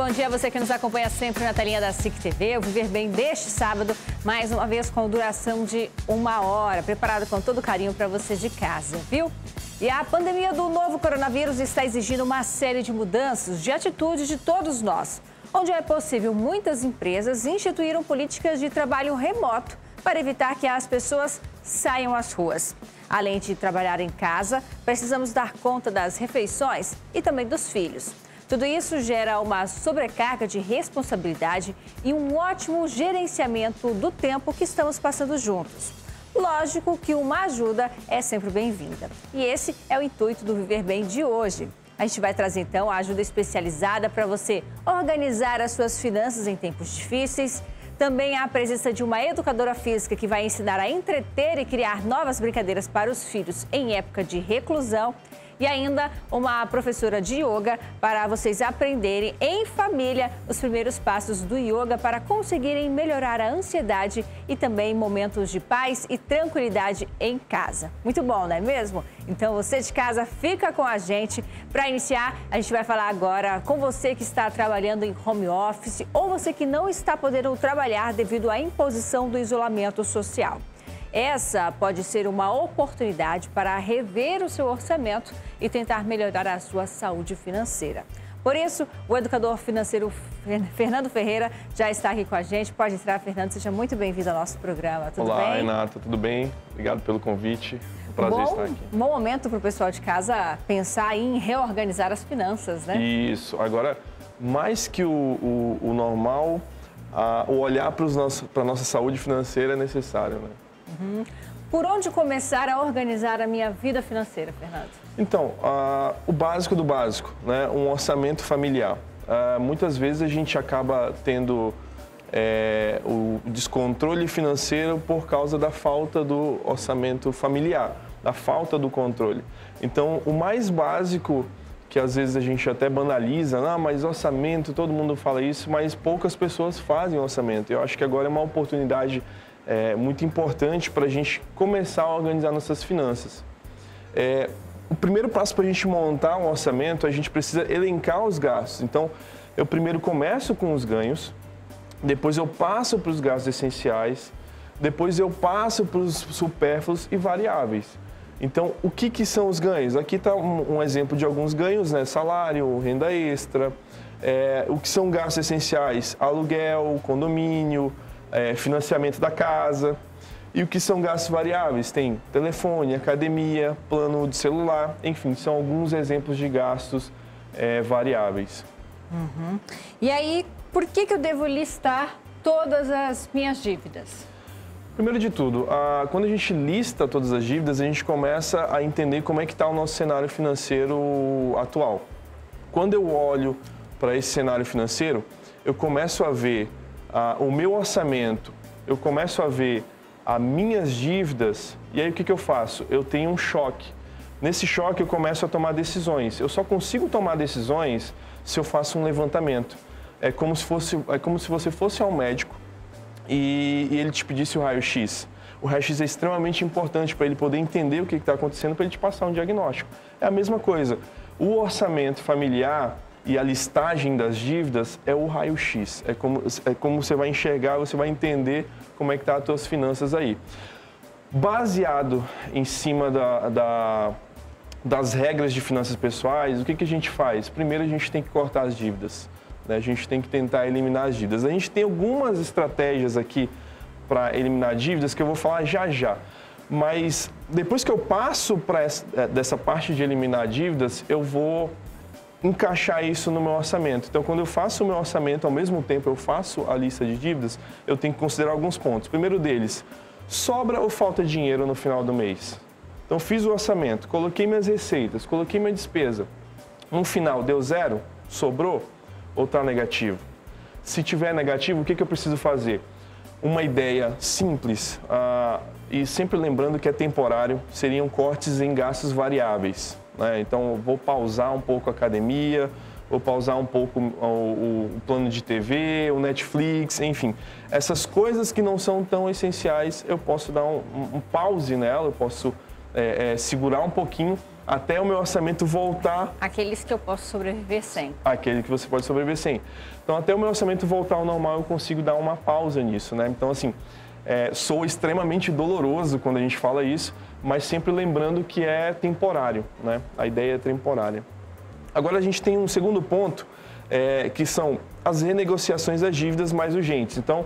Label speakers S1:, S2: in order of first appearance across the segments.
S1: bom dia a você que nos acompanha sempre na telinha da SIC TV. O Viver Bem deste sábado, mais uma vez com duração de 1 hora, preparado com todo carinho para você de casa, viu? E a pandemia do novo coronavírus está exigindo uma série de mudanças de atitude de todos nós. Onde é possível, muitas empresas instituíram políticas de trabalho remoto para evitar que as pessoas saiam às ruas. Além de trabalhar em casa, precisamos dar conta das refeições e também dos filhos. Tudo isso gera uma sobrecarga de responsabilidade e um ótimo gerenciamento do tempo que estamos passando juntos. Lógico que uma ajuda é sempre bem-vinda. E esse é o intuito do Viver Bem de hoje. A gente vai trazer, então, a ajuda especializada para você organizar as suas finanças em tempos difíceis. Também há a presença de uma educadora física que vai ensinar a entreter e criar novas brincadeiras para os filhos em época de reclusão. E ainda uma professora de yoga para vocês aprenderem em família os primeiros passos do yoga para conseguirem melhorar a ansiedade e também momentos de paz e tranquilidade em casa. Muito bom, não é mesmo? Então você de casa fica com a gente. Para iniciar, a gente vai falar agora com você que está trabalhando em home office ou você que não está podendo trabalhar devido à imposição do isolamento social. Essa pode ser uma oportunidade para rever o seu orçamento e tentar melhorar a sua saúde financeira. Por isso, o educador financeiro Fernando Ferreira já está aqui com a gente. Pode entrar, Fernando, seja muito bem-vindo ao nosso programa. Tudo bem?
S2: Olá, Renata, tudo bem? Obrigado pelo convite. Um prazer estar aqui.
S1: Bom momento para o pessoal de casa pensar em reorganizar as finanças, né?
S2: Isso. Agora, mais que o normal, o olhar para a nossa saúde financeira é necessário, né?
S1: Uhum. Por onde começar a organizar a minha vida financeira, Fernando?
S2: Então, o básico do básico, né? Um orçamento familiar. Muitas vezes a gente acaba tendo o descontrole financeiro por causa da falta do orçamento familiar, da falta do controle. Então, o mais básico, que às vezes a gente até banaliza, mas orçamento, todo mundo fala isso, mas poucas pessoas fazem orçamento. Eu acho que agora é uma oportunidade muito importante para a gente começar a organizar nossas finanças. O primeiro passo para a gente montar um orçamento, a gente precisa elencar os gastos. Então, eu primeiro começo com os ganhos, depois eu passo para os gastos essenciais, depois eu passo para os supérfluos e variáveis. Então, o que são os ganhos? Aqui está um exemplo de alguns ganhos, né? Salário, renda extra. O que são gastos essenciais? Aluguel, condomínio, financiamento da casa. E o que são gastos variáveis? Tem telefone, academia, plano de celular, enfim, são alguns exemplos de gastos variáveis.
S1: Uhum. E aí, por que eu devo listar todas as minhas dívidas?
S2: Primeiro de tudo, quando a gente lista todas as dívidas, a gente começa a entender como é que está o nosso cenário financeiro atual. Quando eu olho para esse cenário financeiro, eu começo a ver o meu orçamento, eu começo a ver as minhas dívidas, e aí o que eu faço? Eu tenho um choque. Nesse choque eu começo a tomar decisões. Eu só consigo tomar decisões se eu faço um levantamento. É como se você fosse ao médico e ele te pedisse o raio-x. O raio-x é extremamente importante para ele poder entender o que está acontecendo, para ele te passar um diagnóstico. É a mesma coisa. O orçamento familiar e a listagem das dívidas é o raio-x. É como você vai enxergar, você vai entender como é que estão as suas finanças aí. Baseado em cima das regras de finanças pessoais, o que a gente faz? Primeiro, a gente tem que cortar as dívidas. Né? A gente tem que tentar eliminar as dívidas. A gente tem algumas estratégias aqui para eliminar dívidas que eu vou falar já. Mas depois que eu passo dessa parte de eliminar dívidas, eu vou encaixar isso no meu orçamento. Então, quando eu faço o meu orçamento, ao mesmo tempo eu faço a lista de dívidas, eu tenho que considerar alguns pontos. Primeiro deles, sobra ou falta dinheiro no final do mês? Então, fiz o orçamento, coloquei minhas receitas, coloquei minha despesa. No final, deu zero? Sobrou? Ou está negativo? Se tiver negativo, o que eu preciso fazer? Uma ideia simples, e sempre lembrando que é temporário, seriam cortes em gastos variáveis. Né? Então, eu vou pausar um pouco a academia, vou pausar um pouco o plano de TV, o Netflix, enfim. Essas coisas que não são tão essenciais, eu posso dar um pause nela, eu posso segurar um pouquinho até o meu orçamento voltar...
S1: Aqueles que eu posso sobreviver sem.
S2: Aquele que você pode sobreviver sem. Então, até o meu orçamento voltar ao normal, eu consigo dar uma pausa nisso, né? Então, assim, soa extremamente doloroso quando a gente fala isso, mas sempre lembrando que é temporário, né? A ideia é temporária. Agora, a gente tem um segundo ponto, que são as renegociações das dívidas mais urgentes. Então,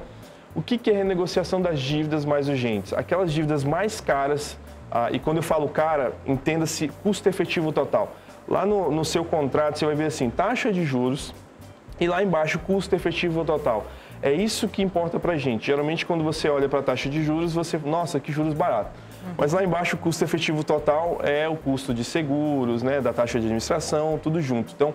S2: o que é renegociação das dívidas mais urgentes? Aquelas dívidas mais caras, e quando eu falo cara, entenda-se custo efetivo total. Lá no seu contrato você vai ver assim, taxa de juros e lá embaixo custo efetivo total. É isso que importa pra gente. Geralmente quando você olha para a taxa de juros, você, nossa, que juros barato. Mas lá embaixo o custo efetivo total é o custo de seguros, né, da taxa de administração, tudo junto. Então,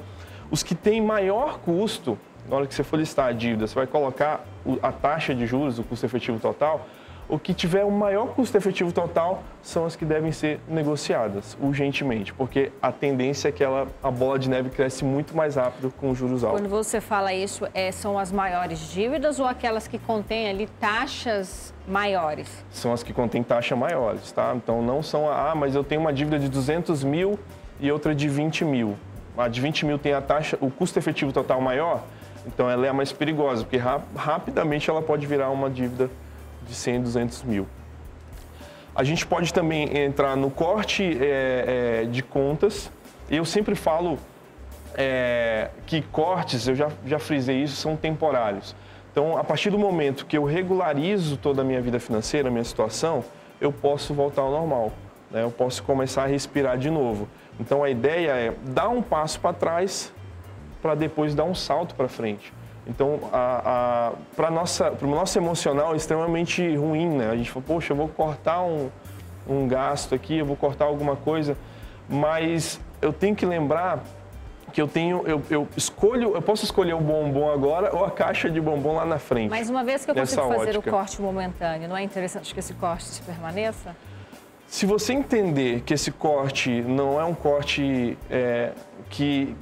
S2: os que têm maior custo, na hora que você for listar a dívida, você vai colocar a taxa de juros, o custo efetivo total. O que tiver o maior custo efetivo total são as que devem ser negociadas urgentemente, porque a tendência é que a bola de neve cresce muito mais rápido com juros altos.
S1: Quando você fala isso, são as maiores dívidas ou aquelas que contêm ali taxas maiores?
S2: São as que contêm taxas maiores, tá? Então não são, mas eu tenho uma dívida de 200 mil e outra de 20 mil. A de 20 mil tem a taxa, o custo efetivo total maior, então ela é a mais perigosa, porque rapidamente ela pode virar uma dívida de 100, 200 mil. A gente pode também entrar no corte de contas. Eu sempre falo que cortes, eu já frisei isso, são temporários. Então, a partir do momento que eu regularizo toda a minha vida financeira, a minha situação, eu posso voltar ao normal, né? Eu posso começar a respirar de novo. Então, a ideia é dar um passo para trás para depois dar um salto para frente. Então, para o nosso emocional é extremamente ruim, né? A gente fala, poxa, eu vou cortar um gasto aqui, eu vou cortar alguma coisa, mas eu tenho que lembrar que eu posso escolher o bombom agora ou a caixa de bombom lá na frente.
S1: Mas uma vez que eu consigo fazer o corte momentâneo, não é interessante que esse corte se permaneça?
S2: Se você entender que esse corte não é um corte que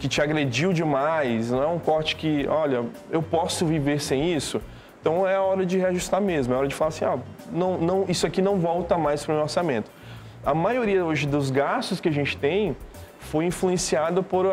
S2: te agrediu demais, não é um corte que, olha, eu posso viver sem isso, então é a hora de reajustar mesmo, é a hora de falar assim, isso aqui não volta mais para o meu orçamento. A maioria hoje dos gastos que a gente tem foi influenciado por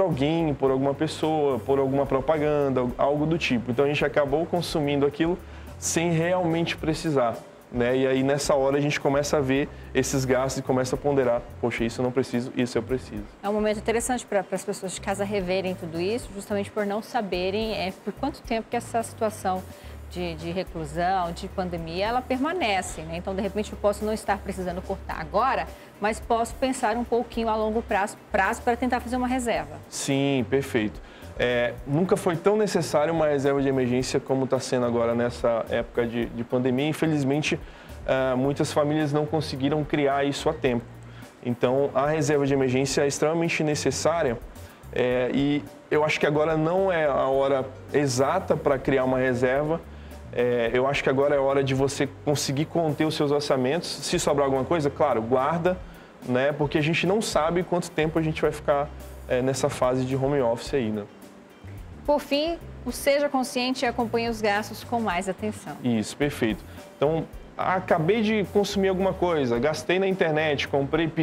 S2: alguém, por alguma pessoa, por alguma propaganda, algo do tipo. Então a gente acabou consumindo aquilo sem realmente precisar. Né? E aí, nessa hora, a gente começa a ver esses gastos e começa a ponderar, poxa, isso eu não preciso, isso eu preciso.
S1: É um momento interessante para as pessoas de casa reverem tudo isso, justamente por não saberem por quanto tempo que essa situação de reclusão, de pandemia, ela permanece, né? Então, de repente, eu posso não estar precisando cortar agora, mas posso pensar um pouquinho a longo prazo para tentar fazer uma reserva.
S2: Sim, perfeito. Nunca foi tão necessário uma reserva de emergência como está sendo agora nessa época de pandemia. Infelizmente, muitas famílias não conseguiram criar isso a tempo. Então, a reserva de emergência é extremamente necessária e eu acho que agora não é a hora exata para criar uma reserva. Eu acho que agora é a hora de você conseguir conter os seus orçamentos. Se sobrar alguma coisa, claro, guarda, né? Porque a gente não sabe quanto tempo a gente vai ficar nessa fase de home office aí, né?
S1: Por fim, seja consciente e acompanhe os gastos com mais atenção.
S2: Isso, perfeito. Então, acabei de consumir alguma coisa, gastei na internet,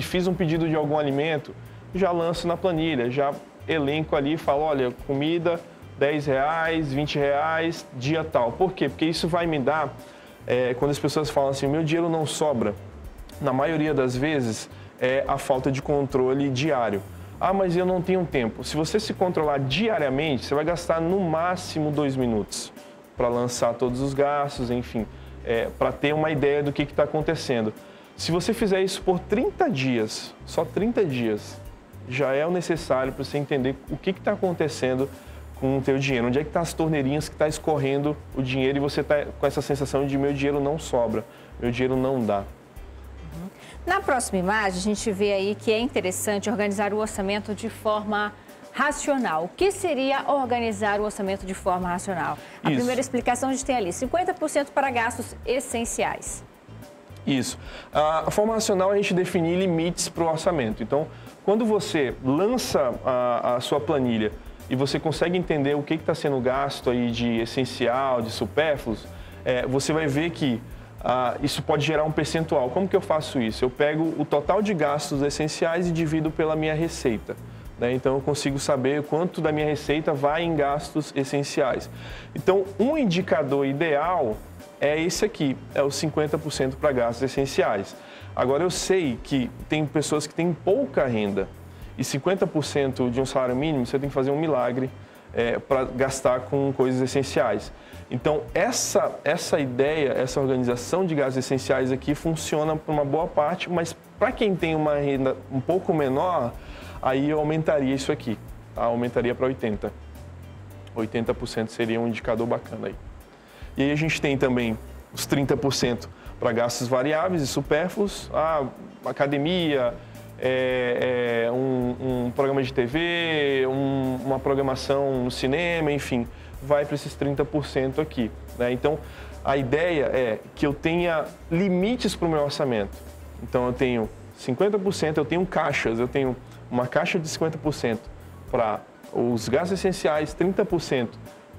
S2: fiz um pedido de algum alimento, já lanço na planilha, já elenco ali e falo, olha, comida, R$10, R$20, dia tal. Por quê? Porque isso vai me dar, quando as pessoas falam assim, meu dinheiro não sobra, na maioria das vezes é a falta de controle diário. Mas eu não tenho tempo. Se você se controlar diariamente, você vai gastar no máximo 2 minutos para lançar todos os gastos, enfim, para ter uma ideia do que está acontecendo. Se você fizer isso por 30 dias, só 30 dias, já é o necessário para você entender o que está acontecendo com o teu dinheiro. Onde é que estão as torneirinhas que está escorrendo o dinheiro e você está com essa sensação de meu dinheiro não sobra, meu dinheiro não dá.
S1: Na próxima imagem, a gente vê aí que é interessante organizar o orçamento de forma racional. O que seria organizar o orçamento de forma racional? A primeira explicação a gente tem ali, 50% para gastos essenciais.
S2: Isso. A forma racional é a gente definir limites para o orçamento. Então, quando você lança a sua planilha e você consegue entender o que está sendo gasto aí de essencial, de supérfluos, você vai ver que isso pode gerar um percentual. Como que eu faço isso? Eu pego o total de gastos essenciais e divido pela minha receita. Então, eu consigo saber quanto da minha receita vai em gastos essenciais. Então, um indicador ideal é esse aqui, é os 50% para gastos essenciais. Agora, eu sei que tem pessoas que têm pouca renda e 50% de um salário mínimo, você tem que fazer um milagre para gastar com coisas essenciais. Então, essa ideia, essa organização de gastos essenciais aqui funciona para uma boa parte, mas para quem tem uma renda um pouco menor, aí eu aumentaria isso aqui, tá? Aumentaria para 80%. 80% seria um indicador bacana aí. E aí a gente tem também os 30% para gastos variáveis e supérfluos, academia, um programa de TV, uma programação no cinema, enfim, vai para esses 30% aqui, né? Então, a ideia é que eu tenha limites para o meu orçamento. Então, eu tenho 50%, eu tenho caixas, eu tenho uma caixa de 50% para os gastos essenciais, 30%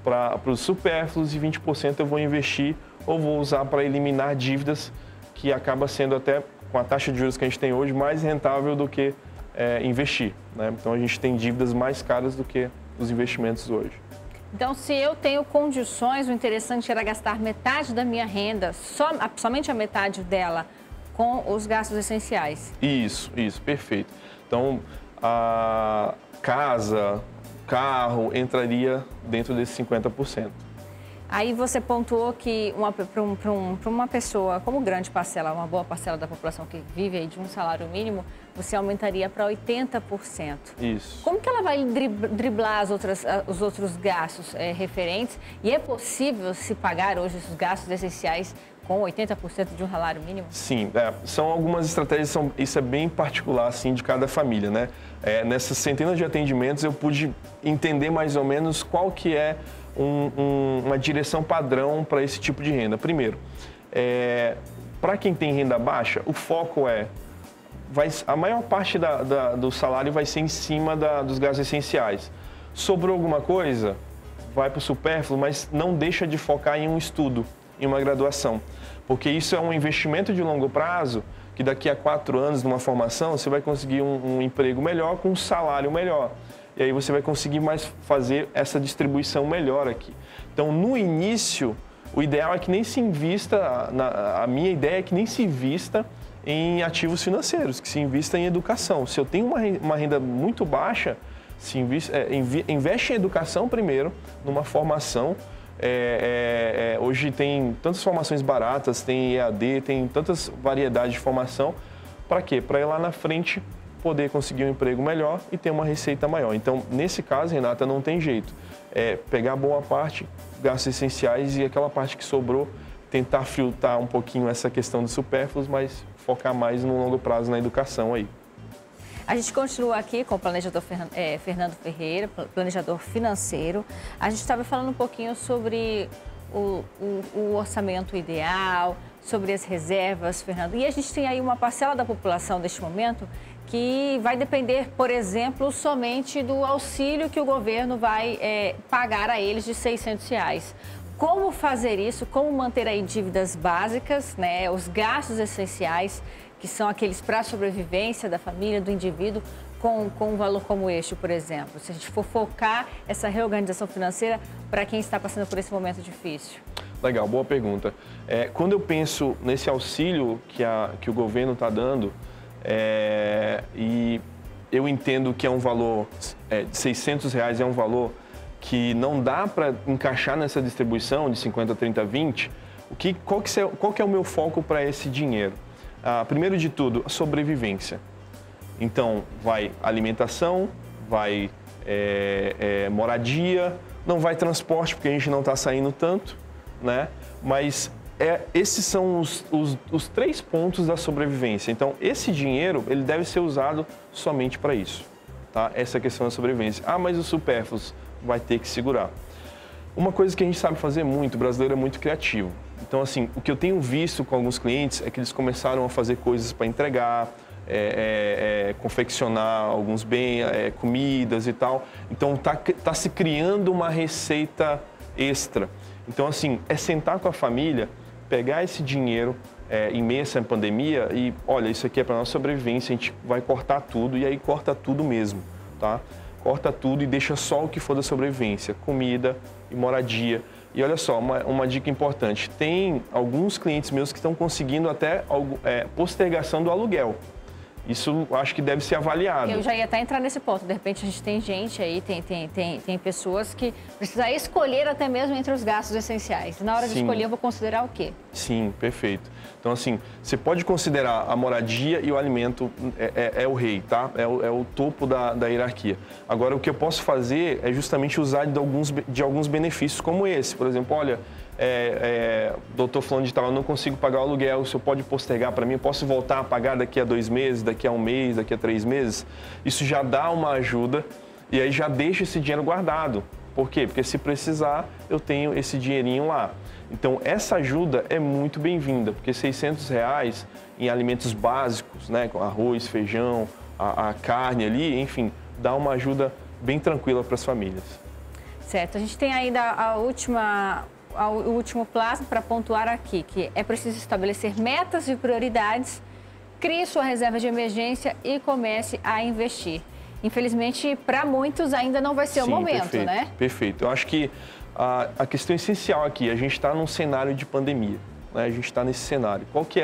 S2: para os supérfluos e 20% eu vou investir ou vou usar para eliminar dívidas, que acaba sendo até, com a taxa de juros que a gente tem hoje, mais rentável do que investir, né? Então, a gente tem dívidas mais caras do que os investimentos hoje.
S1: Então, se eu tenho condições, o interessante era gastar metade da minha renda, somente a metade dela, com os gastos essenciais.
S2: Isso, perfeito. Então, a casa, carro, entraria dentro desses 50%.
S1: Aí você pontuou que para uma pessoa, como grande parcela, uma boa parcela da população que vive aí de um salário mínimo, você aumentaria para 80%.
S2: Isso.
S1: Como que ela vai driblar os outros gastos referentes? E é possível se pagar hoje esses gastos essenciais com 80% de um salário mínimo?
S2: Sim, são algumas estratégias, isso é bem particular assim, de cada família, né? Nessas centenas de atendimentos eu pude entender mais ou menos qual que é uma direção padrão para esse tipo de renda. Primeiro, para quem tem renda baixa, o foco a maior parte do salário vai ser em cima dos gastos essenciais. Sobrou alguma coisa, vai para o supérfluo, mas não deixa de focar em um estudo, em uma graduação. Porque isso é um investimento de longo prazo, que daqui a 4 anos, numa formação, você vai conseguir um emprego melhor com um salário melhor. E aí você vai conseguir mais fazer essa distribuição melhor aqui. Então, no início, o ideal é que nem se invista, a minha ideia é que nem se invista em ativos financeiros, que se invista em educação. Se eu tenho uma renda muito baixa, investe em educação primeiro, numa formação. Hoje tem tantas formações baratas, tem EAD, tem tantas variedades de formação. Para quê? Para ir lá na frente poder conseguir um emprego melhor e ter uma receita maior. Então, nesse caso, Renata, não tem jeito. Pegar boa parte, gastos essenciais e aquela parte que sobrou, tentar filtrar um pouquinho essa questão dos supérfluos, mas focar mais no longo prazo na educação aí.
S1: A gente continua aqui com o planejador Fernando Ferreira, planejador financeiro. A gente estava falando um pouquinho sobre o orçamento ideal, sobre as reservas, Fernando. E a gente tem aí uma parcela da população neste momento que vai depender, por exemplo, somente do auxílio que o governo vai pagar a eles de R$600. Como fazer isso? Como manter aí dívidas básicas, né? Os gastos essenciais, que são aqueles para a sobrevivência da família, do indivíduo, com um valor como este, por exemplo? Se a gente for focar essa reorganização financeira para quem está passando por esse momento difícil.
S2: Legal, boa pergunta. Quando eu penso nesse auxílio que o governo está dando, e eu entendo que é um valor, de R$600 é um valor que não dá para encaixar nessa distribuição de 50, 30, 20, qual que é o meu foco para esse dinheiro? Primeiro de tudo, a sobrevivência. Então, vai alimentação, vai moradia, não vai transporte, porque a gente não está saindo tanto, né? Mas esses são os 3 pontos da sobrevivência. Então, esse dinheiro, ele deve ser usado somente para isso, tá? Essa questão da sobrevivência. Mas os supérfluos vai ter que segurar. Uma coisa que a gente sabe fazer muito, o brasileiro é muito criativo. Então, assim, o que eu tenho visto com alguns clientes é que eles começaram a fazer coisas para entregar, confeccionar alguns bens, comidas e tal. Então, tá se criando uma receita extra. Então, assim, sentar com a família, pegar esse dinheiro em meio a essa pandemia e, olha, isso aqui é para nossa sobrevivência, a gente vai cortar tudo e aí corta tudo mesmo, tá? Corta tudo e deixa só o que for da sobrevivência, comida e moradia. E olha só, uma dica importante, tem alguns clientes meus que estão conseguindo até postergação do aluguel. Isso acho que deve ser avaliado.
S1: Eu já ia até entrar nesse ponto. De repente a gente tem gente aí, tem pessoas que precisam escolher até mesmo entre os gastos essenciais. Na hora de escolher, eu vou considerar o quê?
S2: Sim, perfeito. Então, assim, você pode considerar a moradia e o alimento é o rei, tá? É o topo da hierarquia. Agora, o que eu posso fazer é justamente usar de alguns benefícios como esse. Por exemplo, olha, doutor fulano de tal, eu não consigo pagar o aluguel, o senhor pode postergar para mim, eu posso voltar a pagar daqui a 2 meses, daqui a 1 mês, daqui a 3 meses. Isso já dá uma ajuda e aí já deixa esse dinheiro guardado. Por quê? Porque se precisar, eu tenho esse dinheirinho lá. Então, essa ajuda é muito bem-vinda, porque R$600 em alimentos básicos, né, com arroz, feijão, a carne ali, enfim, dá uma ajuda bem tranquila para as famílias.
S1: Certo. A gente tem ainda o último passo para pontuar aqui, que é preciso estabelecer metas e prioridades, crie sua reserva de emergência e comece a investir. Infelizmente, para muitos ainda não vai ser o momento,
S2: perfeito,
S1: né?
S2: Perfeito. Eu acho que a questão essencial aqui, a gente está num cenário de pandemia, né? A gente está nesse cenário. Qual que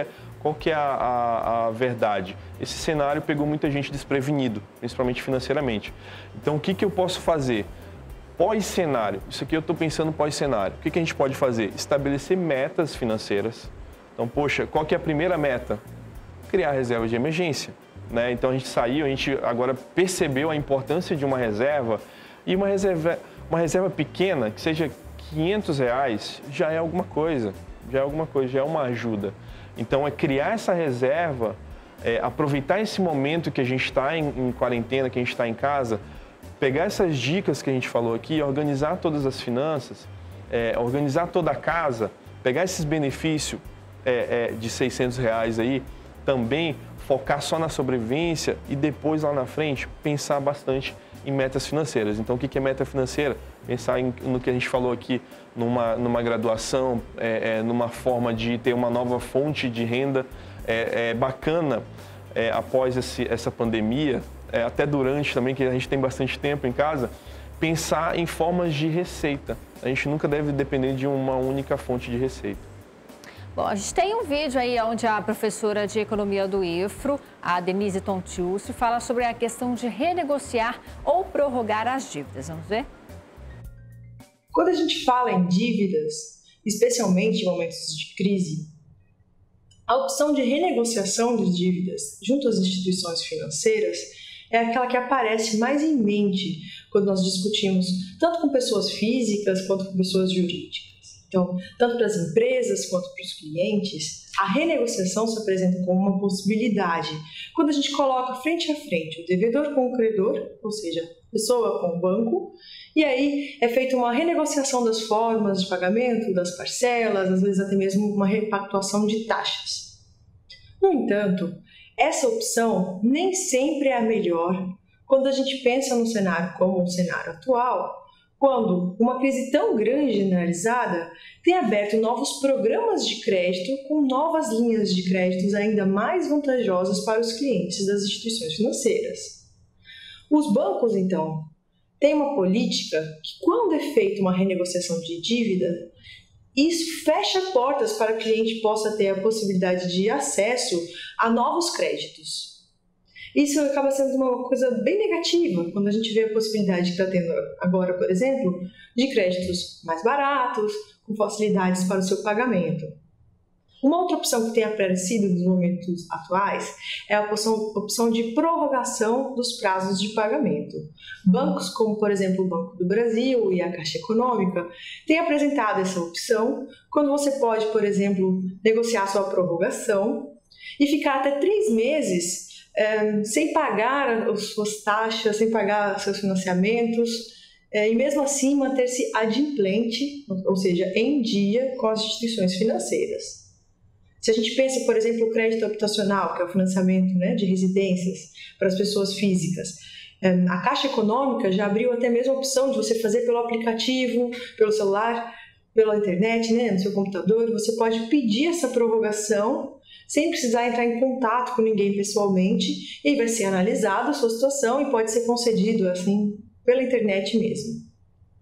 S2: é a verdade? Esse cenário pegou muita gente desprevenido, principalmente financeiramente. Então, o que eu posso fazer? Pós-cenário, isso aqui eu estou pensando pós-cenário. O que a gente pode fazer? Estabelecer metas financeiras. Então, poxa, qual que é a primeira meta? Criar reserva de emergência, né? Então, a gente agora percebeu a importância de uma reserva e uma reserva pequena, que seja R$500, já é alguma coisa, já é uma ajuda. Então, é criar essa reserva, aproveitar esse momento que a gente está em quarentena, que a gente está em casa, pegar essas dicas que a gente falou aqui, organizar todas as finanças, organizar toda a casa, pegar esses benefícios de R$600 aí, também focar só na sobrevivência e depois lá na frente pensar bastante em metas financeiras. Então, o que é meta financeira? Pensar no que a gente falou aqui, numa graduação, numa forma de ter uma nova fonte de renda. É bacana, após essa pandemia, até durante também, que a gente tem bastante tempo em casa, pensar em formas de receita. A gente nunca deve depender de uma única fonte de receita.
S1: Bom, a gente tem um vídeo aí onde a professora de economia do IFRO, a Denise Tontiucci, fala sobre a questão de renegociar ou prorrogar as dívidas. Vamos ver?
S3: Quando a gente fala em dívidas, especialmente em momentos de crise, a opção de renegociação de dívidas junto às instituições financeiras é aquela que aparece mais em mente quando nós discutimos tanto com pessoas físicas quanto com pessoas jurídicas. Então, tanto para as empresas quanto para os clientes, a renegociação se apresenta como uma possibilidade quando a gente coloca frente a frente o devedor com o credor, ou seja, a pessoa com o banco, e aí é feita uma renegociação das formas de pagamento, das parcelas, às vezes até mesmo uma repactuação de taxas. No entanto, essa opção nem sempre é a melhor quando a gente pensa num cenário como o cenário atual, quando uma crise tão grande e generalizada tem aberto novos programas de crédito com novas linhas de créditos ainda mais vantajosas para os clientes das instituições financeiras. Os bancos, então, têm uma política que, quando é feita uma renegociação de dívida, isso fecha portas para que o cliente possa ter a possibilidade de acesso a novos créditos. Isso acaba sendo uma coisa bem negativa quando a gente vê a possibilidade que está tendo agora, por exemplo, de créditos mais baratos, com facilidades para o seu pagamento. Uma outra opção que tem aparecido nos momentos atuais é a opção de prorrogação dos prazos de pagamento. Bancos como, por exemplo, o Banco do Brasil e a Caixa Econômica têm apresentado essa opção quando você pode, por exemplo, negociar sua prorrogação e ficar até 3 meses sem pagar as suas taxas, sem pagar seus financiamentos, e mesmo assim manter-se adimplente, ou seja, em dia com as instituições financeiras. Se a gente pensa, por exemplo, o crédito habitacional, que é o financiamento, de residências para as pessoas físicas, a Caixa Econômica já abriu até mesmo a opção de você fazer pelo aplicativo, pelo celular, pela internet, né, no seu computador, você pode pedir essa prorrogação sem precisar entrar em contato com ninguém pessoalmente, e vai ser analisada a sua situação e pode ser concedido assim pela internet mesmo,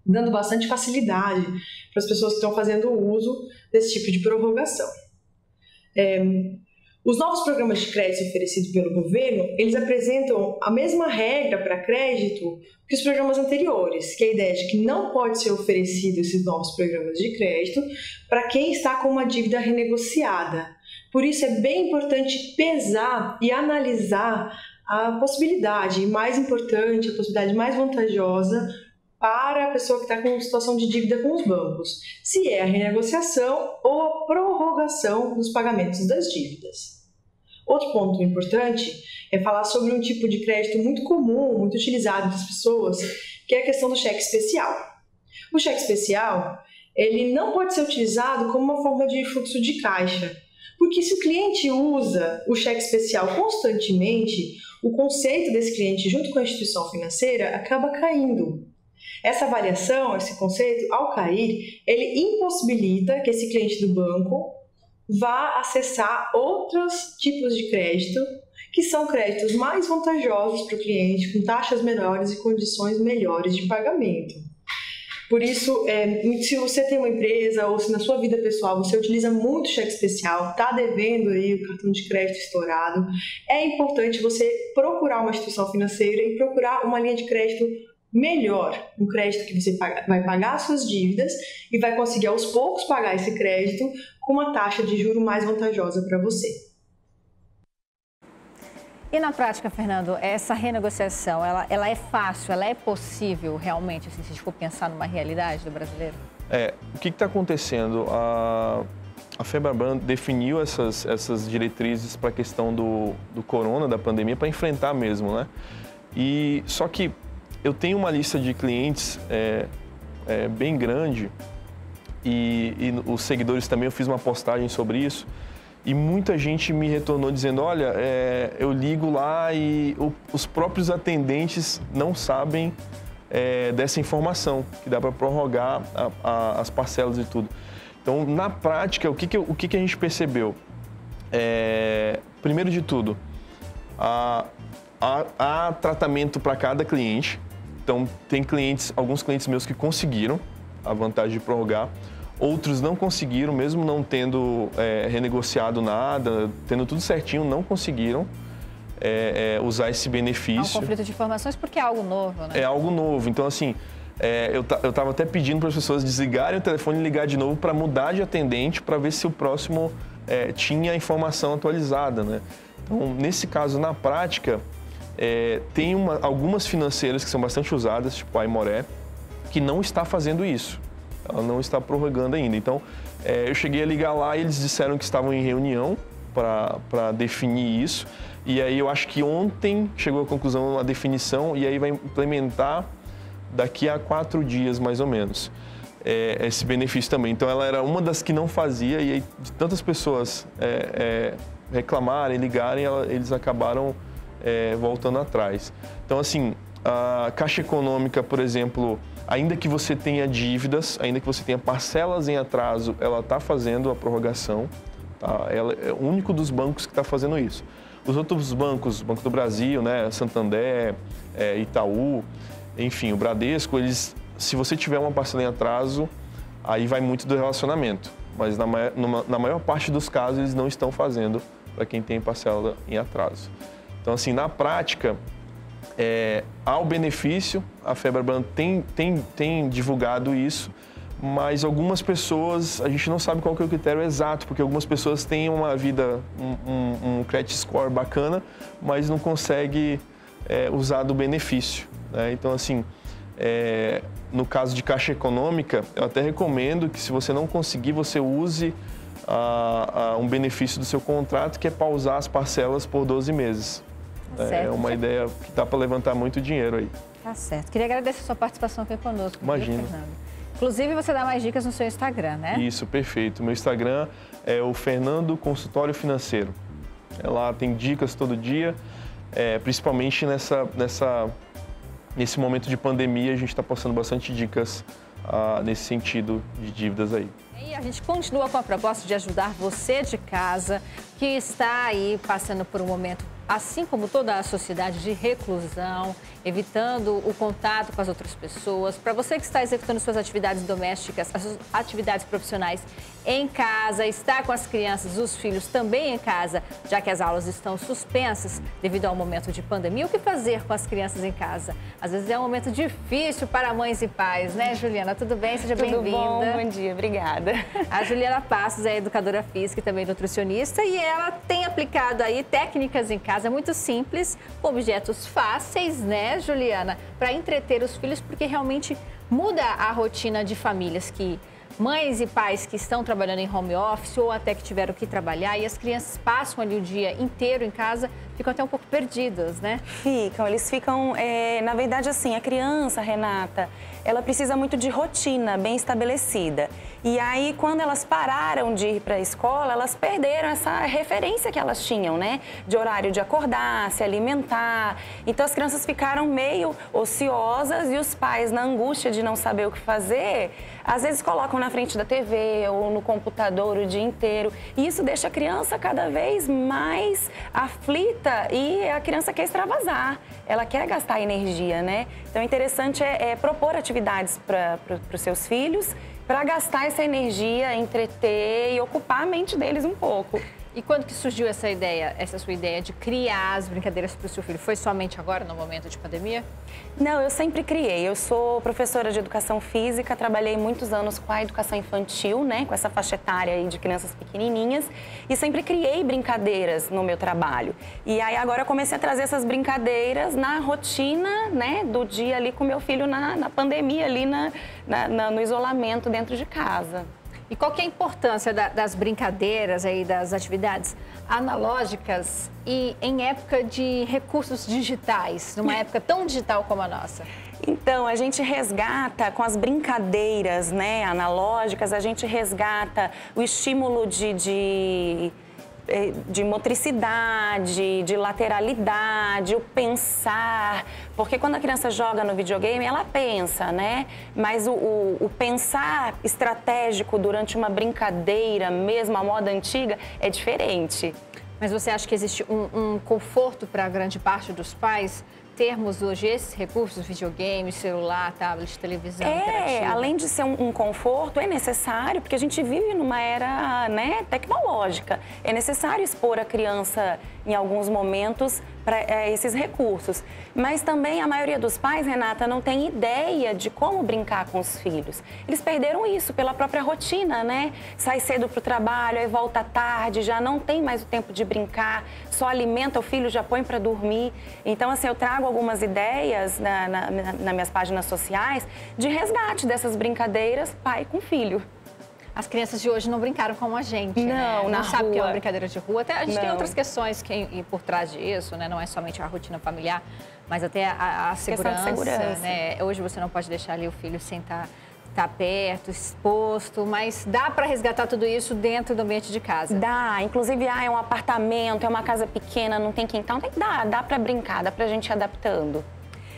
S3: dando bastante facilidade para as pessoas que estão fazendo uso desse tipo de prorrogação. Os novos programas de crédito oferecidos pelo governo, eles apresentam a mesma regra para crédito que os programas anteriores, que é a ideia de que não pode ser oferecido esses novos programas de crédito para quem está com uma dívida renegociada. Por isso é bem importante pesar e analisar a possibilidade mais importante, a possibilidade mais vantajosa para a pessoa que está com situação de dívida com os bancos, se é a renegociação ou a prorrogação dos pagamentos das dívidas. Outro ponto importante é falar sobre um tipo de crédito muito comum, muito utilizado entre as pessoas, que é a questão do cheque especial. O cheque especial, ele não pode ser utilizado como uma forma de fluxo de caixa, porque se o cliente usa o cheque especial constantemente, o conceito desse cliente junto com a instituição financeira acaba caindo. Essa variação, esse conceito, ao cair, ele impossibilita que esse cliente do banco vá acessar outros tipos de crédito, que são créditos mais vantajosos para o cliente, com taxas menores e condições melhores de pagamento. Por isso, se você tem uma empresa ou se na sua vida pessoal você utiliza muito cheque especial, está devendo aí o cartão de crédito estourado, é importante você procurar uma instituição financeira e procurar uma linha de crédito melhor, um crédito que você vai pagar as suas dívidas e vai conseguir aos poucos pagar esse crédito com uma taxa de juros mais vantajosa para você.
S1: E na prática, Fernando, essa renegociação, ela é fácil, ela é possível realmente, assim, se a gente for pensar numa realidade do brasileiro?
S2: O que está acontecendo? A Febraban definiu essas diretrizes para a questão do corona, da pandemia, para enfrentar mesmo, né? E só que eu tenho uma lista de clientes bem grande e os seguidores também, eu fiz uma postagem sobre isso e muita gente me retornou dizendo, olha, eu ligo lá e os próprios atendentes não sabem dessa informação, que dá para prorrogar as parcelas e tudo. Então, na prática, o que a gente percebeu? Primeiro de tudo, há tratamento para cada cliente. Então, tem alguns clientes meus que conseguiram a vantagem de prorrogar, outros não conseguiram, mesmo não tendo renegociado nada, tendo tudo certinho, não conseguiram usar esse benefício.
S1: É um conflito de informações porque é algo novo, né?
S2: É algo novo. Então, assim, eu estava até pedindo para as pessoas desligarem o telefone e ligar de novo para mudar de atendente, para ver se o próximo tinha a informação atualizada, né? Então, nesse caso, na prática, tem algumas financeiras que são bastante usadas, tipo a Aimoré, que não está fazendo isso. Ela não está prorrogando ainda. Então, eu cheguei a ligar lá e eles disseram que estavam em reunião para definir isso. E aí eu acho que ontem chegou à conclusão a definição e aí vai implementar daqui a 4 dias, mais ou menos, esse benefício também. Então, ela era uma das que não fazia e aí de tantas pessoas reclamarem, ligarem, eles acabaram voltando atrás. Então, assim, a Caixa Econômica, por exemplo, ainda que você tenha dívidas, ainda que você tenha parcelas em atraso, ela está fazendo a prorrogação. Tá? Ela é o único dos bancos que está fazendo isso. Os outros bancos, Banco do Brasil, né, Santander, Itaú, enfim, o Bradesco, se você tiver uma parcela em atraso, aí vai muito do relacionamento. Mas na maior parte dos casos, eles não estão fazendo para quem tem parcela em atraso. Então, assim, na prática, há o benefício, a Febraban tem divulgado isso, mas algumas pessoas, a gente não sabe qual que é o critério exato, porque algumas pessoas têm uma vida, um credit score bacana, mas não consegue usar do benefício, né? Então, assim, no caso de Caixa Econômica, eu até recomendo que se você não conseguir, você use um benefício do seu contrato, que é pausar as parcelas por 12 meses. É uma ideia que dá para levantar muito dinheiro aí.
S1: Tá certo. Queria agradecer a sua participação aqui conosco.
S2: Imagina.
S1: Fernando. Inclusive, você dá mais dicas no seu Instagram, né?
S2: Isso, perfeito. Meu Instagram é o Fernando Consultório Financeiro. Lá tem dicas todo dia, principalmente nesse momento de pandemia, a gente está postando bastante dicas nesse sentido de dívidas aí.
S1: E a gente continua com a proposta de ajudar você de casa que está aí passando por um momento, assim como toda a sociedade, de reclusão, evitando o contato com as outras pessoas. Para você que está executando suas atividades domésticas, as suas atividades profissionais em casa, está com as crianças, os filhos também em casa, já que as aulas estão suspensas devido ao momento de pandemia. O que fazer com as crianças em casa? Às vezes é um momento difícil para mães e pais, né, Juliana? Tudo bem? Seja bem-vinda.
S4: Tudo bom? Bom dia, obrigada.
S1: A Juliana Passos é educadora física e também nutricionista e ela tem aplicado aí técnicas em casa muito simples, com objetos fáceis, né, Juliana? Para entreter os filhos, porque realmente muda a rotina de famílias que... Mães e pais que estão trabalhando em home office ou até que tiveram que trabalhar e as crianças passam ali o dia inteiro em casa, ficam até um pouco perdidas, né?
S4: Eles ficam, na verdade assim, a criança, Renata, ela precisa muito de rotina bem estabelecida. E aí, quando elas pararam de ir para a escola, elas perderam essa referência que elas tinham, né? De horário de acordar, se alimentar. Então, as crianças ficaram meio ociosas e os pais, na angústia de não saber o que fazer, às vezes colocam na frente da TV ou no computador o dia inteiro. E isso deixa a criança cada vez mais aflita e a criança quer extravasar. Ela quer gastar energia, né? Então, o interessante é propor atividades para os seus filhos, para gastar essa energia, entreter e ocupar a mente deles um pouco.
S1: E quando que surgiu essa ideia, essa sua ideia de criar as brincadeiras para o seu filho? Foi somente agora, no momento de pandemia?
S4: Não, eu sempre criei. Eu sou professora de educação física, trabalhei muitos anos com a educação infantil, né? Com essa faixa etária aí de crianças pequenininhas. E sempre criei brincadeiras no meu trabalho. E aí agora eu comecei a trazer essas brincadeiras na rotina, né? Do dia ali com meu filho na pandemia, ali no isolamento dentro de casa.
S1: E qual que é a importância das brincadeiras aí, das atividades analógicas e em época de recursos digitais, numa época tão digital como a nossa?
S4: Então, a gente resgata com as brincadeiras, né, analógicas, a gente resgata o estímulo de motricidade, de lateralidade, o pensar. Porque quando a criança joga no videogame, ela pensa, né? Mas o pensar estratégico durante uma brincadeira, mesmo a moda antiga, é diferente.
S1: Mas você acha que existe um conforto para a grande parte dos pais termos hoje esses recursos, videogame, celular, tablet, televisão interativa?
S4: Além de ser um conforto, é necessário, porque a gente vive numa era, né, tecnológica. É necessário expor a criança em alguns momentos para esses recursos. Mas também a maioria dos pais, Renata, não tem ideia de como brincar com os filhos. Eles perderam isso pela própria rotina, né? Sai cedo para o trabalho, aí volta tarde, já não tem mais o tempo de brincar, só alimenta o filho, já põe para dormir. Então, assim, eu trago algumas ideias nas minhas páginas sociais de resgate dessas brincadeiras pai com filho.
S1: As crianças de hoje não brincaram como a gente, né?
S4: Não
S1: sabe o que é uma
S4: rua.
S1: brincadeira de rua. Até a gente tem
S4: Não.
S1: outras questões por trás disso, né? Não é somente a rotina familiar, mas até a segurança,
S4: segurança.
S1: né? Hoje você não pode deixar ali o filho sentar perto, exposto, mas dá para resgatar tudo isso dentro do ambiente de casa?
S4: Dá, inclusive é um apartamento, é uma casa pequena, não tem quintal, dá para brincar, dá pra gente ir adaptando.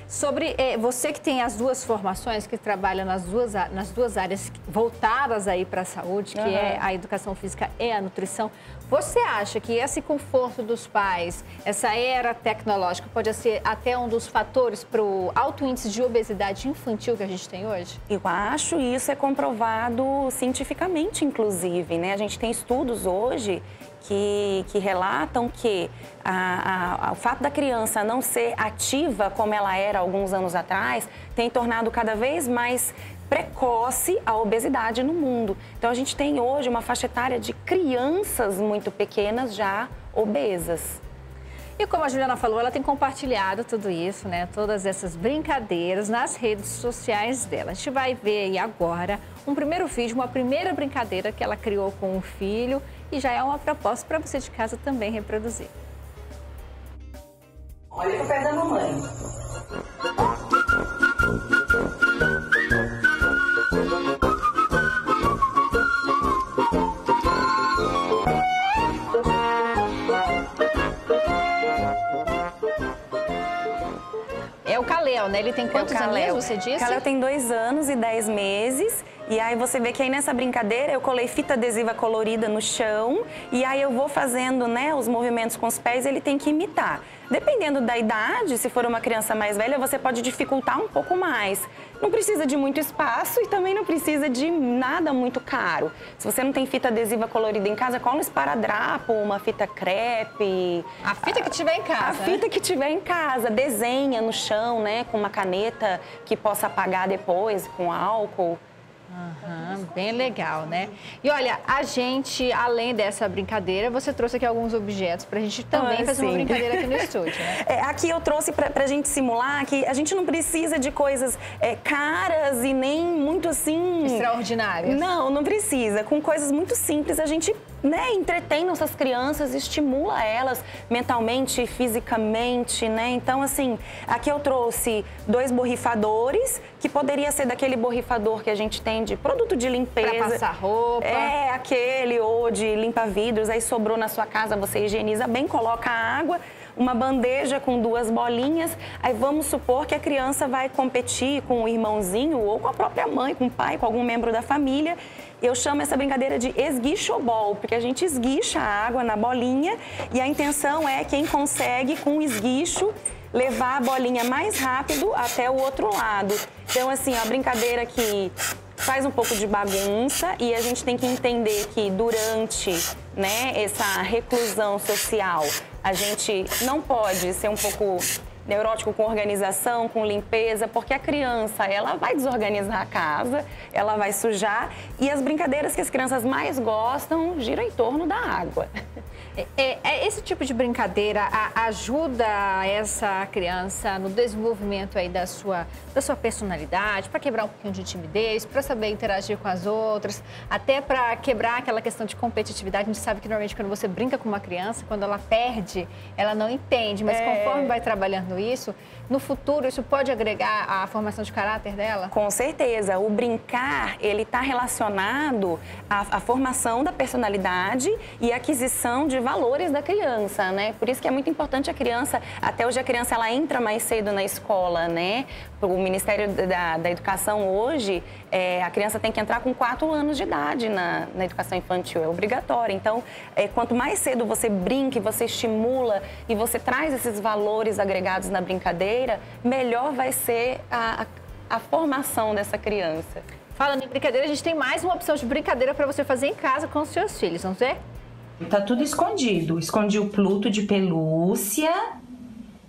S1: Sobre você que tem as duas formações, que trabalha nas duas áreas voltadas aí para a saúde, que é a educação física e a nutrição, você acha que esse conforto dos pais, essa era tecnológica, pode ser até um dos fatores para o alto índice de obesidade infantil que a gente tem hoje?
S4: Eu acho, e isso é comprovado cientificamente, inclusive, né? A gente tem estudos hoje que relatam que o fato da criança não ser ativa como ela era alguns anos atrás tem tornado cada vez mais precoce a obesidade no mundo. Então, a gente tem hoje uma faixa etária de crianças muito pequenas já obesas.
S1: E como a Juliana falou, ela tem compartilhado tudo isso, né? Todas essas brincadeiras nas redes sociais dela. A gente vai ver aí agora um primeiro vídeo, uma primeira brincadeira que ela criou com o filho e já é uma proposta para você de casa também reproduzir.
S5: Olha o pé da mamãe.
S1: É o Kalel, né? Ele tem quantos anos, você disse?
S4: O Kalel tem 2 anos e 10 meses. E aí você vê que aí nessa brincadeira eu colei fita adesiva colorida no chão e aí eu vou fazendo, né, os movimentos com os pés, ele tem que imitar. Dependendo da idade, se for uma criança mais velha, você pode dificultar um pouco mais. Não precisa de muito espaço e também não precisa de nada muito caro. Se você não tem fita adesiva colorida em casa, cola um esparadrapo, uma fita crepe.
S1: A fita que tiver em casa.
S4: A fita que tiver em casa. Desenha no chão, né, com uma caneta que possa apagar depois, com álcool.
S1: Bem legal, né? E olha, a gente, além dessa brincadeira, você trouxe aqui alguns objetos pra gente também fazer uma brincadeira aqui no estúdio, né?
S4: Aqui eu trouxe pra gente simular que a gente não precisa de coisas caras e nem muito assim...
S1: extraordinárias.
S4: Não precisa. Com coisas muito simples a gente, né, entretém nossas crianças, estimula elas mentalmente, fisicamente, né? Então, assim, aqui eu trouxe 2 borrifadores, que poderia ser daquele borrifador que a gente tem de produto de limpeza.
S1: Pra passar roupa.
S4: Aquele, ou de limpa-vidros, aí sobrou na sua casa, você higieniza bem, coloca a água, uma bandeja com 2 bolinhas, aí vamos supor que a criança vai competir com o irmãozinho ou com a própria mãe, com o pai, com algum membro da família. Eu chamo essa brincadeira de esguichobol, porque a gente esguicha a água na bolinha e a intenção é quem consegue, com o esguicho, levar a bolinha mais rápido até o outro lado. Então, assim, a brincadeira que faz um pouco de bagunça e a gente tem que entender que durante, né, essa reclusão social, a gente não pode ser um pouco neurótico com organização, com limpeza, porque a criança, ela vai desorganizar a casa, ela vai sujar e as brincadeiras que as crianças mais gostam giram em torno da água.
S1: Esse tipo de brincadeira ajuda essa criança no desenvolvimento aí da sua personalidade, para quebrar um pouquinho de timidez, para saber interagir com as outras, até para quebrar aquela questão de competitividade. A gente sabe que normalmente quando você brinca com uma criança, quando ela perde, ela não entende, mas conforme vai trabalhando isso, no futuro isso pode agregar à formação de caráter dela?
S4: Com certeza. O brincar, ele está relacionado à formação da personalidade e aquisição de valores da criança, né? Por isso que é muito importante a criança, até hoje a criança ela entra mais cedo na escola, né? O Ministério da Educação hoje, a criança tem que entrar com 4 anos de idade na educação infantil, é obrigatório. Então, quanto mais cedo você brinca, você estimula e você traz esses valores agregados na brincadeira, melhor vai ser a formação dessa criança.
S1: Falando em brincadeira, a gente tem mais uma opção de brincadeira para você fazer em casa com os seus filhos, vamos ver?
S5: Tá tudo escondido. Escondi o Pluto de pelúcia,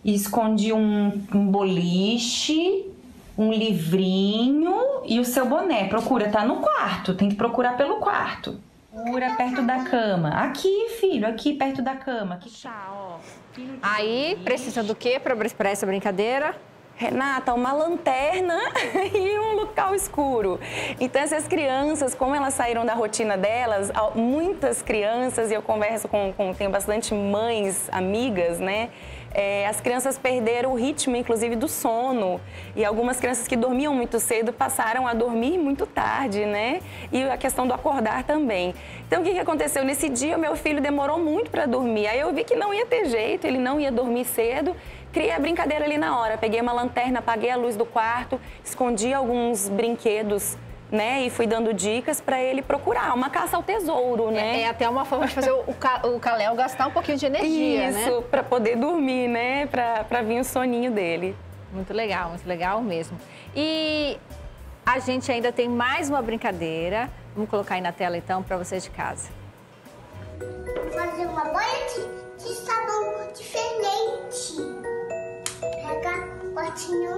S5: escondi um boliche, um livrinho e o seu boné. Procura, tá no quarto, tem que procurar pelo quarto. Procura perto da cama. Aqui, filho, aqui perto da cama. Aqui tá, ó.
S1: Aí, precisa do quê para essa brincadeira?
S4: Renata, uma lanterna e um local escuro. Então, essas crianças, como elas saíram da rotina delas, muitas crianças, e eu converso tenho bastante mães, amigas, né? As crianças perderam o ritmo, inclusive, do sono. E algumas crianças que dormiam muito cedo passaram a dormir muito tarde, né? E a questão do acordar também. Então, o que aconteceu? Nesse dia, o meu filho demorou muito para dormir. Aí eu vi que não ia ter jeito, ele não ia dormir cedo. Criei a brincadeira ali na hora. Peguei uma lanterna, apaguei a luz do quarto, escondi alguns brinquedos, né? E fui dando dicas para ele procurar. Uma caça ao tesouro, né?
S1: É até uma forma de fazer o Kalel gastar um pouquinho de energia, né?
S4: Isso, para poder dormir, né? Para vir o soninho dele.
S1: Muito legal mesmo. E a gente ainda tem mais uma brincadeira. Vamos colocar aí na tela, então, para vocês de casa.
S6: Fazer uma bolha de sabão diferente. Pega o potinho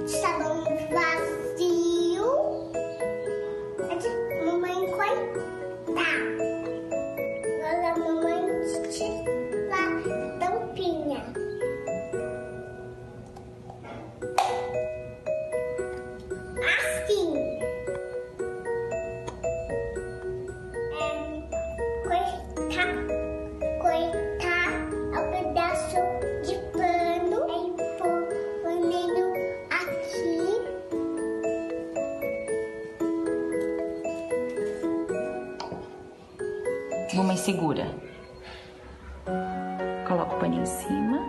S6: de sabão vazio. Mamãe cortar. Agora a mamãe tirar a tampinha. Assim. Cortar o pedaço de pano e pôr o paninho aqui.
S5: Mamãe segura. Coloca o põe em cima.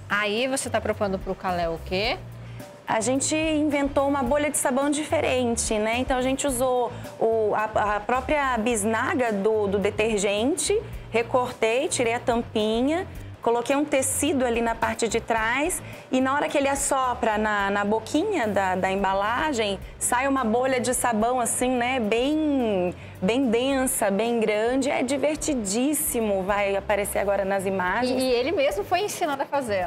S1: Aí você está propondo para o Kalel o quê?
S4: A gente inventou uma bolha de sabão diferente, né? Então a gente usou a própria bisnaga do detergente, recortei, tirei a tampinha, coloquei um tecido ali na parte de trás e na hora que ele assopra na boquinha da embalagem, sai uma bolha de sabão assim, né? Bem densa, bem grande. É divertidíssimo, vai aparecer agora nas imagens.
S1: E ele mesmo foi ensinando a fazer.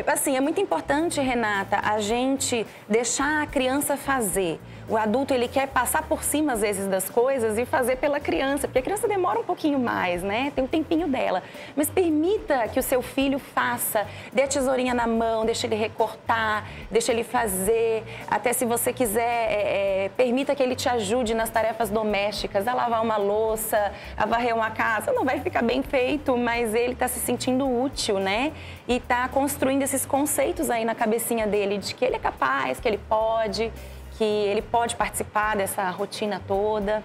S4: Assim, é muito importante, Renata, a gente deixar a criança fazer. O adulto, ele quer passar por cima, às vezes, das coisas e fazer pela criança, porque a criança demora um pouquinho mais, né? Tem um tempinho dela. Mas permita que o seu filho faça, dê a tesourinha na mão, deixa ele recortar, deixa ele fazer. Até se você quiser, permita que ele te ajude nas tarefas domésticas, a lavar uma louça, a varrer uma casa. Não vai ficar bem feito, mas ele está se sentindo útil, né? E está construindo esses conceitos aí na cabecinha dele, de que ele é capaz, que ele pode participar dessa rotina toda.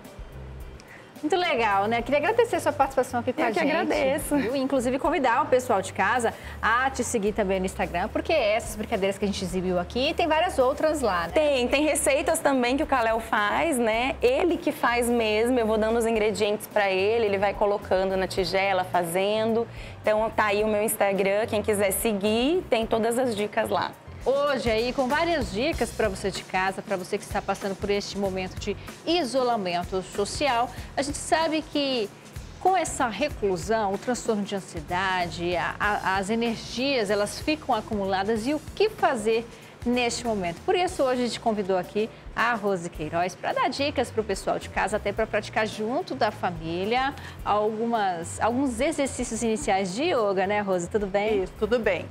S1: Muito legal, né? Queria agradecer a sua participação aqui com a gente.
S4: Eu que agradeço.
S1: Viu? Inclusive, convidar o pessoal de casa a te seguir também no Instagram, porque essas brincadeiras que a gente exibiu aqui, tem várias outras lá, né?
S4: Tem receitas também que o Kalel faz, né? Ele que faz mesmo, eu vou dando os ingredientes para ele vai colocando na tigela, fazendo. Então, tá aí o meu Instagram, quem quiser seguir, tem todas as dicas lá.
S1: Hoje aí com várias dicas para você de casa, para você que está passando por este momento de isolamento social. A gente sabe que com essa reclusão, o transtorno de ansiedade, as energias, elas ficam acumuladas e o que fazer neste momento. Por isso, hoje a gente convidou aqui a Rose Queiroz para dar dicas para o pessoal de casa, até para praticar junto da família alguns exercícios iniciais de yoga, né, Rose? Tudo bem?
S7: Isso, tudo bem.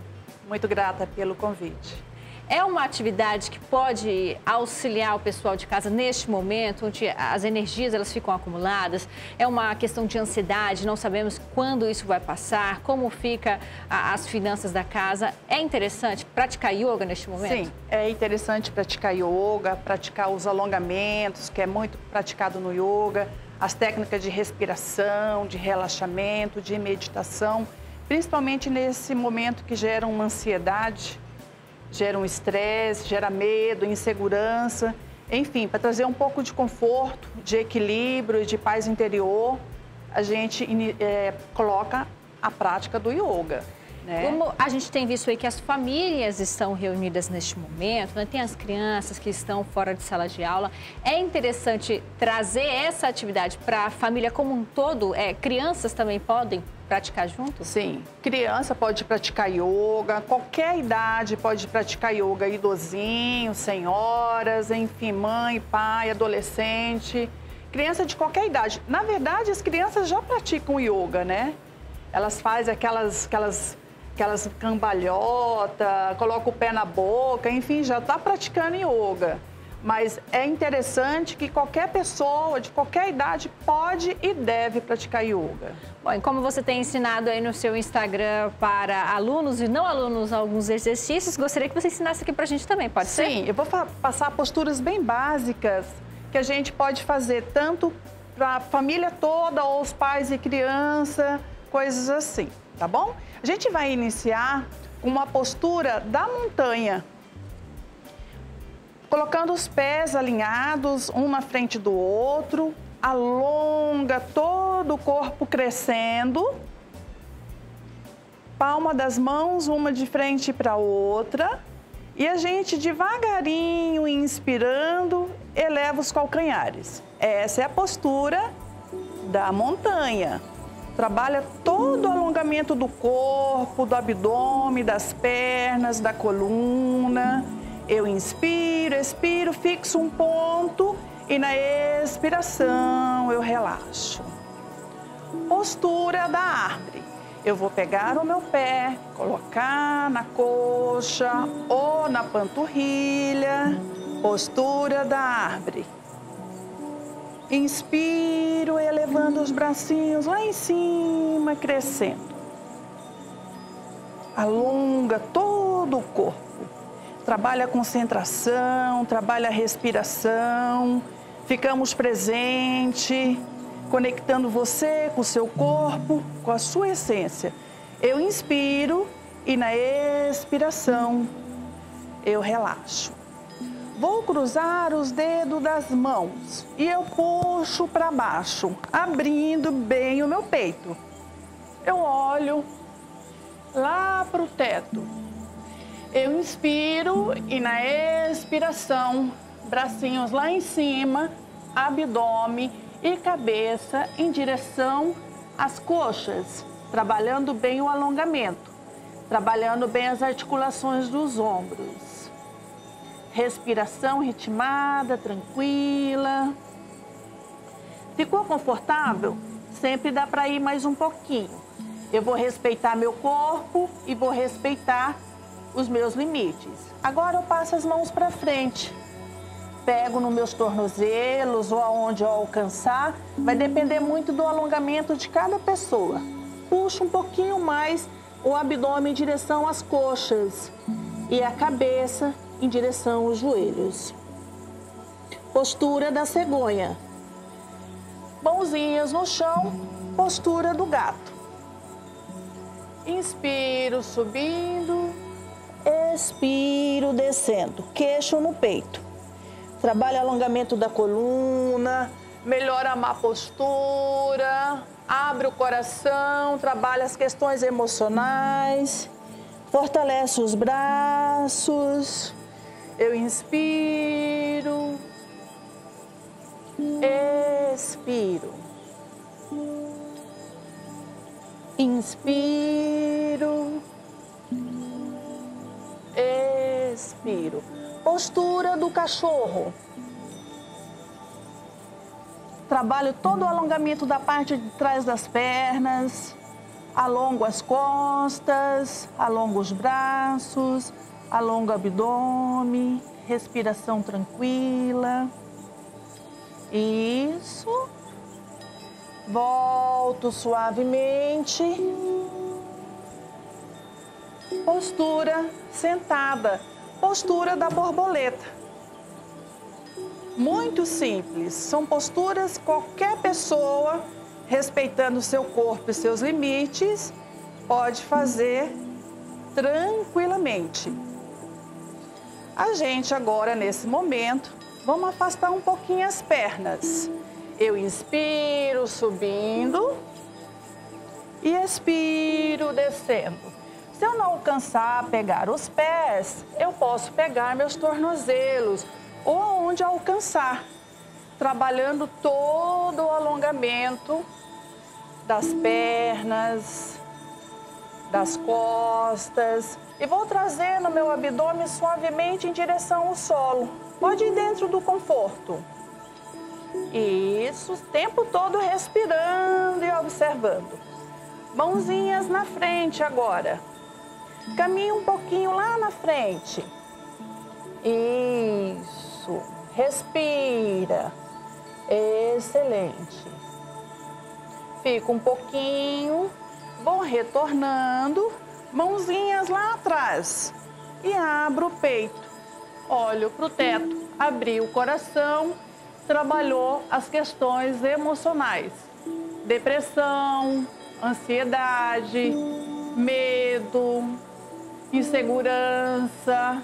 S7: Muito grata pelo convite.
S1: É uma atividade que pode auxiliar o pessoal de casa neste momento, onde as energias elas ficam acumuladas? É uma questão de ansiedade, não sabemos quando isso vai passar, como fica as finanças da casa. É interessante praticar yoga neste momento?
S7: Sim, é interessante praticar yoga, praticar os alongamentos, que é muito praticado no yoga, as técnicas de respiração, de relaxamento, de meditação, principalmente nesse momento que gera uma ansiedade, gera um estresse, gera medo, insegurança, enfim, para trazer um pouco de conforto, de equilíbrio e de paz interior, a gente coloca a prática do yoga. Né?
S1: Como a gente tem visto aí que as famílias estão reunidas neste momento, né? Tem as crianças que estão fora de sala de aula, é interessante trazer essa atividade para a família como um todo? Crianças também podem praticar junto?
S7: Sim, criança pode praticar yoga, qualquer idade pode praticar yoga, idosinho, senhoras, enfim, mãe, pai, adolescente, criança de qualquer idade. Na verdade, as crianças já praticam yoga, né? Elas fazem aquelas cambalhotas, colocam o pé na boca, enfim, já está praticando yoga. Mas é interessante que qualquer pessoa, de qualquer idade, pode e deve praticar yoga.
S1: Bom, e como você tem ensinado aí no seu Instagram para alunos e não alunos alguns exercícios, gostaria que você ensinasse aqui para a gente também, pode ser?
S7: Sim, eu vou passar posturas bem básicas que a gente pode fazer tanto para a família toda, ou os pais e criança, coisas assim, tá bom? A gente vai iniciar com uma postura da montanha, colocando os pés alinhados, um na frente do outro, alonga todo o corpo crescendo, palma das mãos, uma de frente para a outra, e a gente devagarinho, inspirando, eleva os calcanhares. Essa é a postura da montanha. Trabalha todo o alongamento do corpo, do abdômen, das pernas, da coluna. Eu inspiro, expiro, fixo um ponto e na expiração eu relaxo. Postura da árvore. Eu vou pegar o meu pé, colocar na coxa ou na panturrilha. Postura da árvore. Inspiro, elevando os bracinhos lá em cima, crescendo. Alonga todo o corpo. Trabalha a concentração, trabalha a respiração. Ficamos presentes, conectando você com o seu corpo, com a sua essência. Eu inspiro e na expiração eu relaxo. Vou cruzar os dedos das mãos e eu puxo para baixo, abrindo bem o meu peito. Eu olho lá para o teto. Eu inspiro e na expiração, bracinhos lá em cima, abdômen e cabeça em direção às coxas, trabalhando bem o alongamento, trabalhando bem as articulações dos ombros. Respiração ritmada, tranquila. Ficou confortável? Sempre dá para ir mais um pouquinho. Eu vou respeitar meu corpo e vou respeitar os meus limites. Agora eu passo as mãos para frente. Pego nos meus tornozelos ou aonde eu alcançar. Vai depender muito do alongamento de cada pessoa. Puxo um pouquinho mais o abdômen em direção às coxas e a cabeça em direção aos joelhos. Postura da cegonha. Mãozinhas no chão, postura do gato. Inspiro subindo, expiro descendo, queixo no peito. Trabalha alongamento da coluna, melhora a má postura, abre o coração, trabalha as questões emocionais, fortalece os braços. Eu inspiro, expiro, inspiro, expiro. Postura do cachorro. Trabalho todo o alongamento da parte de trás das pernas, alongo as costas, alongo os braços, alongo o abdômen, respiração tranquila. Isso. Volto suavemente. Postura sentada, postura da borboleta. Muito simples, são posturas qualquer pessoa, respeitando o seu corpo e seus limites, pode fazer tranquilamente. A gente agora, nesse momento, vamos afastar um pouquinho as pernas. Eu inspiro subindo e expiro descendo. Se eu não alcançar a pegar os pés, eu posso pegar meus tornozelos ou aonde alcançar, trabalhando todo o alongamento das pernas, das costas. E vou trazendo meu abdômen suavemente em direção ao solo. Pode ir dentro do conforto. Isso, o tempo todo respirando e observando. Mãozinhas na frente agora. Caminha um pouquinho lá na frente. Isso. Respira. Excelente. Fica um pouquinho. Vou retornando. Mãozinhas lá atrás. E abro o peito. Olho para o teto. Abri o coração. Trabalhou as questões emocionais. Depressão, ansiedade, medo, insegurança.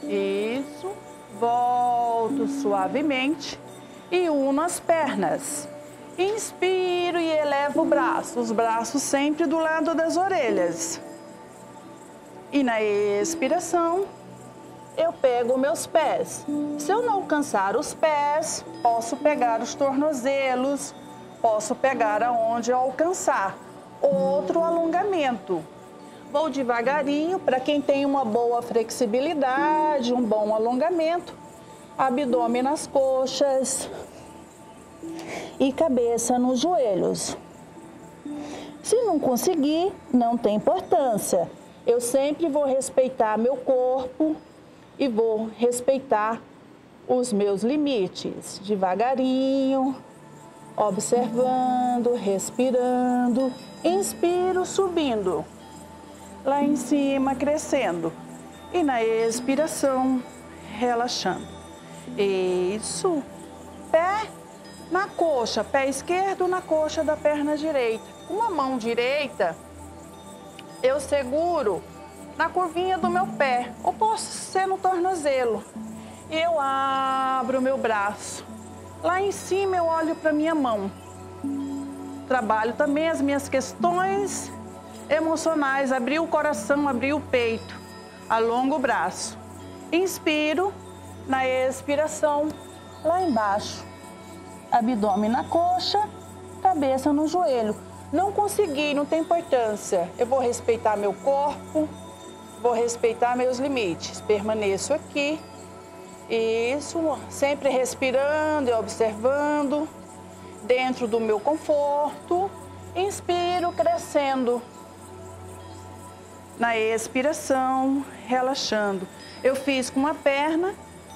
S7: Isso. Volto suavemente e uno as pernas. Inspiro e elevo o braço. Os braços sempre do lado das orelhas. E na expiração, eu pego meus pés. Se eu não alcançar os pés, posso pegar os tornozelos, posso pegar aonde eu alcançar. Outro alongamento. Vou devagarinho, para quem tem uma boa flexibilidade, um bom alongamento. Abdômen nas coxas e cabeça nos joelhos. Se não conseguir, não tem importância. Eu sempre vou respeitar meu corpo e vou respeitar os meus limites. Devagarinho, observando, respirando. Inspiro, subindo. Lá em cima, crescendo. E na expiração, relaxando. Isso. Pé Na coxa, pé esquerdo na coxa da perna direita. Com a mão direita, eu seguro na curvinha do meu pé, ou posso ser no tornozelo. E eu abro o meu braço. Lá em cima eu olho para minha mão. Trabalho também as minhas questões emocionais, abrir o coração, abrir o peito, alongo o braço. Inspiro, na expiração, lá embaixo. Abdômen na coxa, cabeça no joelho. Não consegui, não tem importância. Eu vou respeitar meu corpo, vou respeitar meus limites. Permaneço aqui. Isso, sempre respirando e observando, dentro do meu conforto. Inspiro, crescendo. Na expiração, relaxando. Eu fiz com uma perna,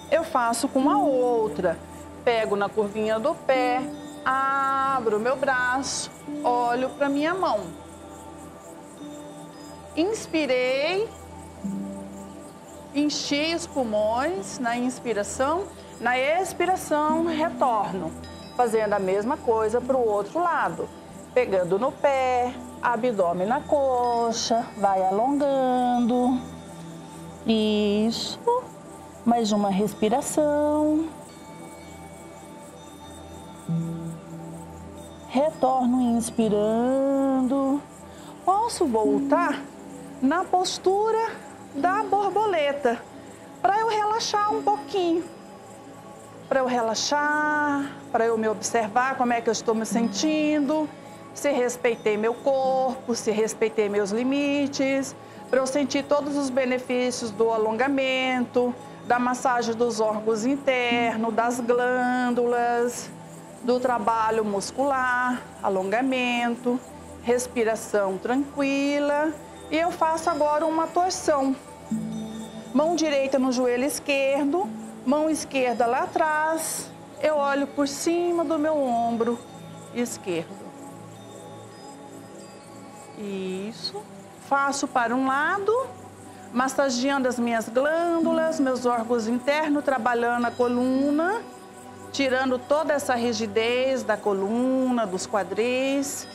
S7: eu faço com a outra. Pego na curvinha do pé, abro meu braço, olho para minha mão. Inspirei, enchi os pulmões na inspiração. Na expiração, retorno, fazendo a mesma coisa para o outro lado. Pegando no pé, abdômen na coxa, vai alongando. Isso, mais uma respiração. Retorno inspirando. Posso voltar na postura da borboleta, para eu relaxar um pouquinho. Para eu relaxar, para eu me observar como é que eu estou me sentindo, se respeitei meu corpo, se respeitei meus limites, para eu sentir todos os benefícios do alongamento, da massagem dos órgãos internos, das glândulas, do trabalho muscular, alongamento, respiração tranquila. E eu faço agora uma torção. Mão direita no joelho esquerdo, mão esquerda lá atrás. Eu olho por cima do meu ombro esquerdo. Isso. Faço para um lado, massageando as minhas glândulas, meus órgãos internos, trabalhando a coluna, tirando toda essa rigidez da coluna, dos quadris.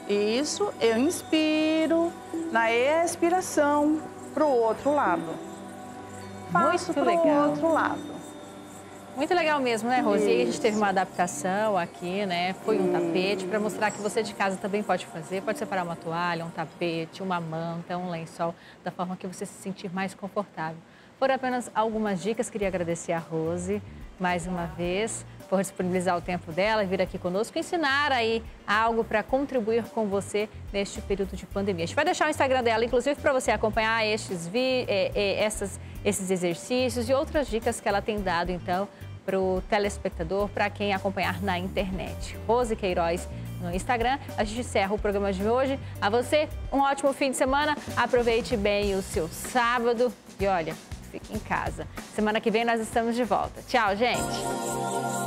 S7: Isso, eu inspiro, na expiração, para o outro lado. Faço para o outro lado.
S1: Muito legal mesmo, né, Rose? E a gente teve uma adaptação aqui, né? Foi um tapete para mostrar que você de casa também pode fazer. Pode separar uma toalha, um tapete, uma manta, um lençol, da forma que você se sentir mais confortável. Foram apenas algumas dicas. Queria agradecer a Rose mais uma vez por disponibilizar o tempo dela e vir aqui conosco, ensinar aí algo para contribuir com você neste período de pandemia. A gente vai deixar o Instagram dela, inclusive, para você acompanhar esses exercícios e outras dicas que ela tem dado, então, para o telespectador, para quem acompanhar na internet. Rose Queiroz no Instagram. A gente encerra o programa de hoje. A você, um ótimo fim de semana. Aproveite bem o seu sábado e olha, fique em casa. Semana que vem nós estamos de volta. Tchau, gente!